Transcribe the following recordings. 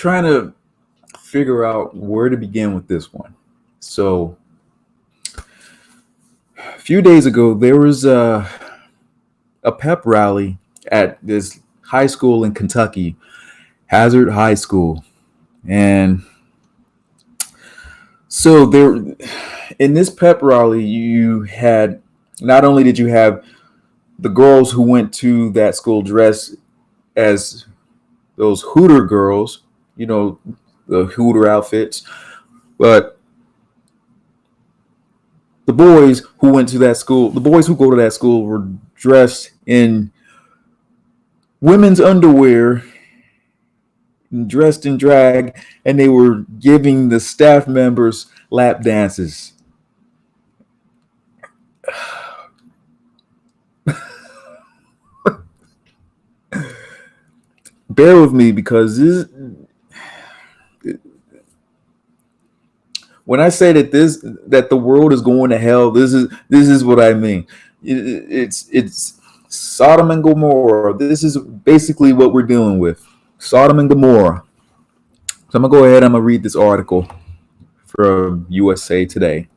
trying to figure out where to begin with this one. So, a few days ago, there was a pep rally at this high school in Kentucky, Hazard High School. And so there in this pep rally, you had not only did you have the girls who went to that school dressed as those Hooter girls, the Hooter outfits, but the boys who go to that school were dressed in women's underwear, dressed in drag, and they were giving the staff members lap dances. Bear with me because when I say that the world is going to hell, this is what I mean. It's Sodom and Gomorrah. This is basically what we're dealing with. Sodom and Gomorrah. So I'm gonna go ahead. I'm gonna read this article from USA Today.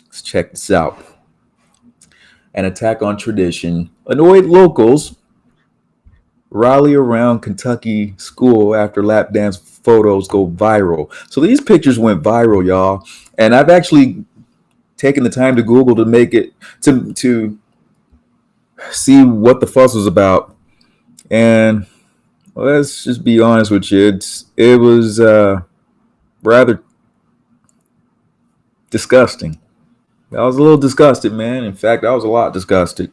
Let's check this out. An attack on tradition. Annoyed locals rally around Kentucky school after lap dance photos go viral. So these pictures went viral, y'all. And I've actually taken the time to Google to make it to see what the fuss was about. And let's just be honest with you. It was rather disgusting. I was a little disgusted, man. In fact, I was a lot disgusted.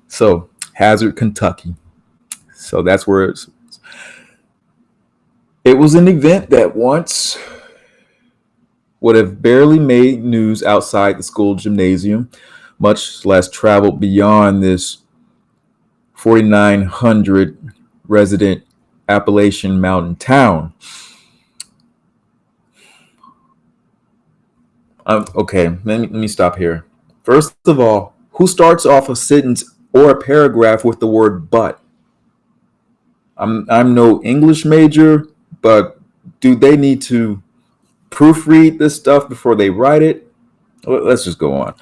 So, Hazard, Kentucky. So that's where it was an event that once would have barely made news outside the school gymnasium, much less traveled beyond this 4,900 resident Appalachian mountain town. Okay, let me stop here. First of all, who starts off a sentence or a paragraph with the word "but"? I'm no English major, but do they need to proofread this stuff before they write it? Let's just go on.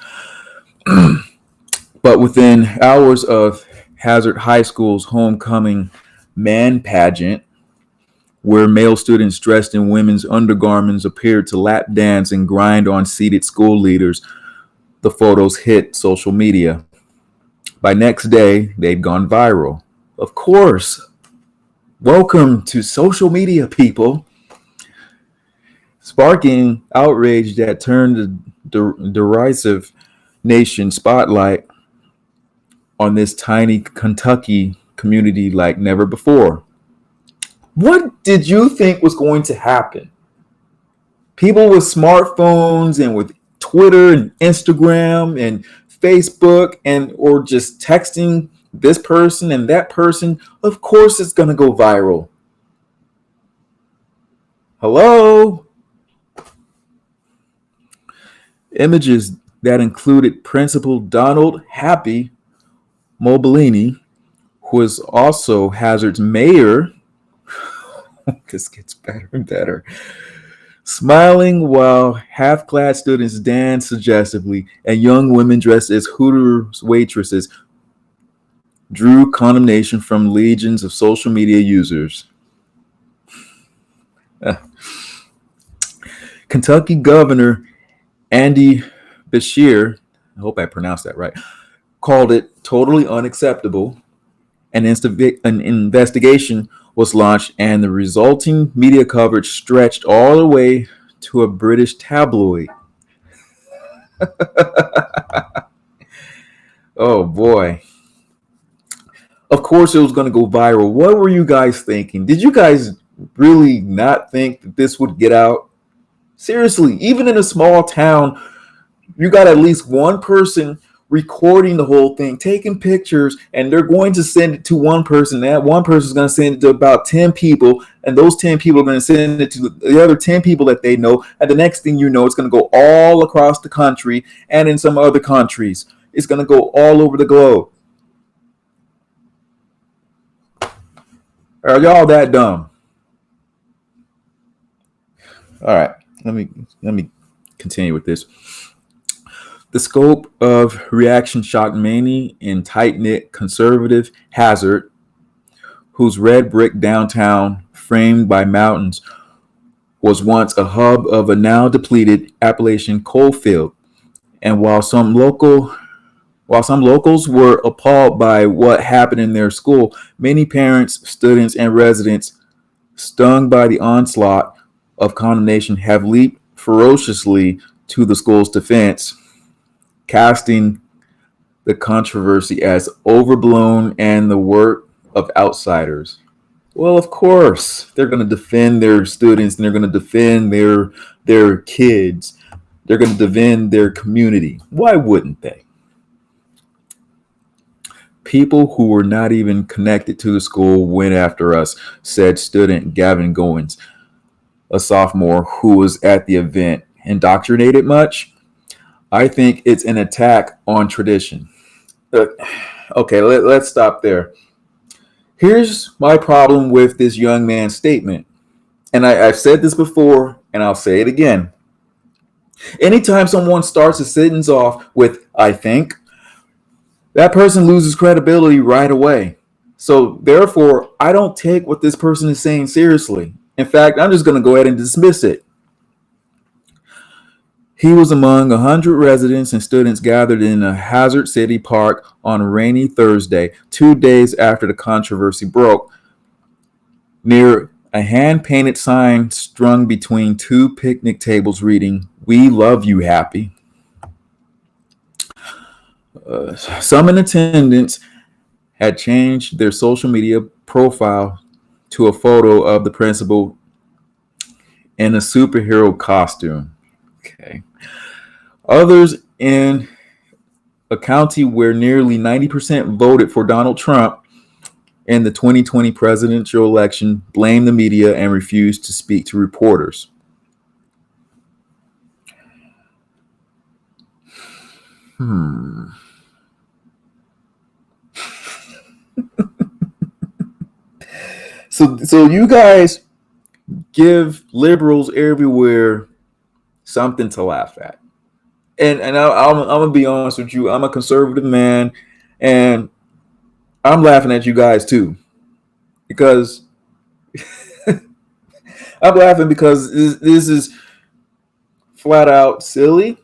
But within hours of Hazard High School's homecoming man pageant, where male students dressed in women's undergarments appeared to lap dance and grind on seated school leaders, the photos hit social media. By next day, they'd gone viral. Of course. Welcome to social media, people. Sparking outrage that turned the derisive nation spotlight on this tiny Kentucky community like never before. What did you think was going to happen? People with smartphones and with Twitter and Instagram and Facebook or just texting this person and that person, of course it's going to go viral. Hello? Images that included Principal Donald Happy Mobilini, who is also Hazard's mayor. This gets better and better. Smiling while half-clad students dance suggestively and young women dressed as Hooters waitresses drew condemnation from legions of social media users. Kentucky Governor Andy Beshear, I hope I pronounced that right, called it totally unacceptable. An investigation was launched, and the resulting media coverage stretched all the way to a British tabloid. Oh boy. Of course it was going to go viral. What were you guys thinking? Did you guys really not think that this would get out? Seriously, even in a small town, you got at least one person recording the whole thing, taking pictures, and they're going to send it to one person. That one person is going to send it to about 10 people, and those 10 people are going to send it to the other 10 people that they know. And the next thing you know, it's going to go all across the country and in some other countries. It's going to go all over the globe. Are y'all that dumb? All right, let me continue with this. The scope of reaction shocked many in tight knit conservative Hazard, whose red brick downtown, framed by mountains, was once a hub of a now depleted Appalachian coal field. And while some locals were appalled by what happened in their school, many parents, students, and residents, stung by the onslaught of condemnation, have leaped ferociously to the school's defense, casting the controversy as overblown and the work of outsiders. Well, of course, they're going to defend their students and they're going to defend their kids. They're going to defend their community. Why wouldn't they? People who were not even connected to the school went after us, said student Gavin Goins, a sophomore who was at the event. Indoctrinated much? I think it's an attack on tradition. Okay, let's stop there. Here's my problem with this young man's statement. And I've said this before, and I'll say it again. Anytime someone starts a sentence off with, I think, that person loses credibility right away. So therefore, I don't take what this person is saying seriously. In fact, I'm just going to go ahead and dismiss it. He was among 100 residents and students gathered in a Hazard City Park on a rainy Thursday, 2 days after the controversy broke, near a hand-painted sign strung between two picnic tables reading, "We love you, Happy." Some in attendance had changed their social media profile to a photo of the principal in a superhero costume. Okay. Others in a county where nearly 90% voted for Donald Trump in the 2020 presidential election blamed the media and refused to speak to reporters. So you guys give liberals everywhere something to laugh at. And I'm gonna be honest with you. I'm a conservative man, and I'm laughing at you guys too, because I'm laughing because this is flat out silly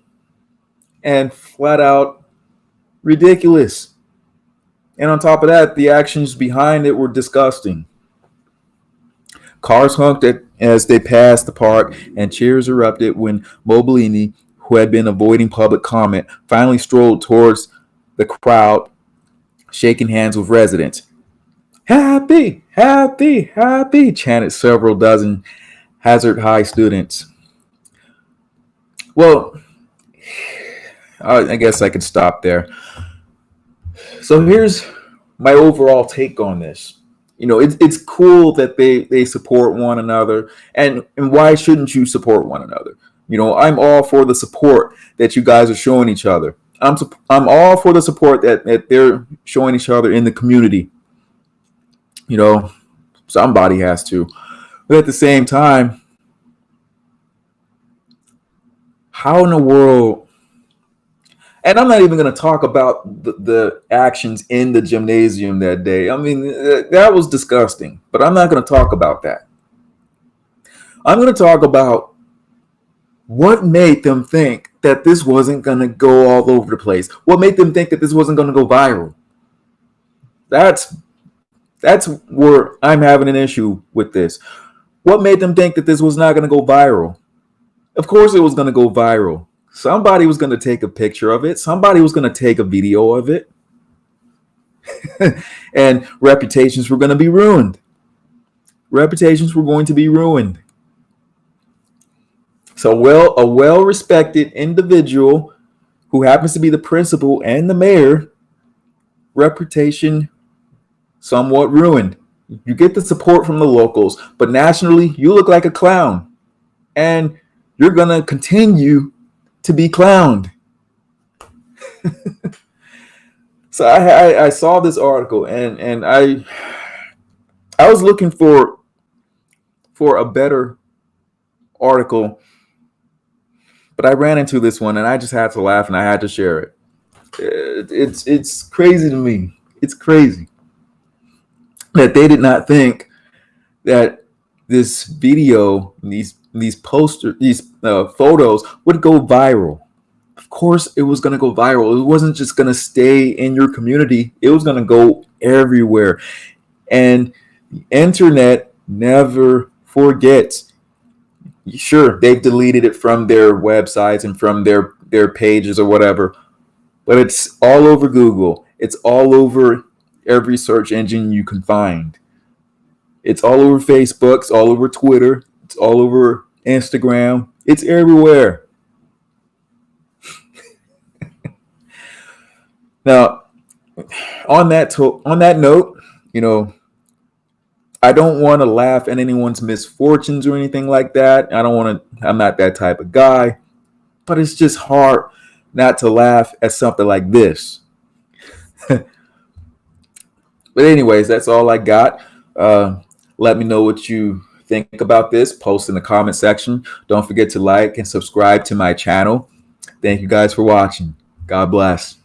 and flat out ridiculous. And on top of that, the actions behind it were disgusting. Cars honked as they passed the park, and cheers erupted when Mobilini, who had been avoiding public comment, finally strolled towards the crowd, shaking hands with residents. "Happy, happy, happy," chanted several dozen Hazard High students. Well, I guess I could stop there. So here's my overall take on this. It's cool that they support one another, and why shouldn't you support one another? I'm all for the support that you guys are showing each other. I'm all for the support that they're showing each other in the community. Somebody has to. But at the same time, how in the world? And I'm not even going to talk about the actions in the gymnasium that day. I mean, that was disgusting, but I'm not going to talk about that. I'm going to talk about what made them think that this wasn't going to go all over the place. What made them think that this wasn't going to go viral? That's where I'm having an issue with this. What made them think that this was not going to go viral? Of course it was going to go viral. Somebody was going to take a picture of it. Somebody was going to take a video of it. And reputations were going to be ruined. Reputations were going to be ruined. So a well-respected individual who happens to be the principal and the mayor, reputation somewhat ruined. You get the support from the locals, but nationally, you look like a clown. And you're going to continue to be clowned. So I saw this article, and I was looking for a better article, but I ran into this one and I just had to laugh and I had to share it. It's crazy to me. It's crazy that they did not think that this video, these posters, these photos would go viral. Of course, it was going to go viral. It wasn't just going to stay in your community. It was going to go everywhere. And the internet never forgets. Sure, they've deleted it from their websites and from their pages or whatever, but it's all over Google. It's all over every search engine you can find. It's all over Facebook. It's all over Twitter. It's all over Instagram. It's everywhere. Now, on that note, I don't want to laugh at anyone's misfortunes or anything like that. I'm not that type of guy, but it's just hard not to laugh at something like this. But anyways, that's all I got. Let me know what you think about this. Post in the comment section. Don't forget to like and subscribe to my channel. Thank you guys for watching. God bless.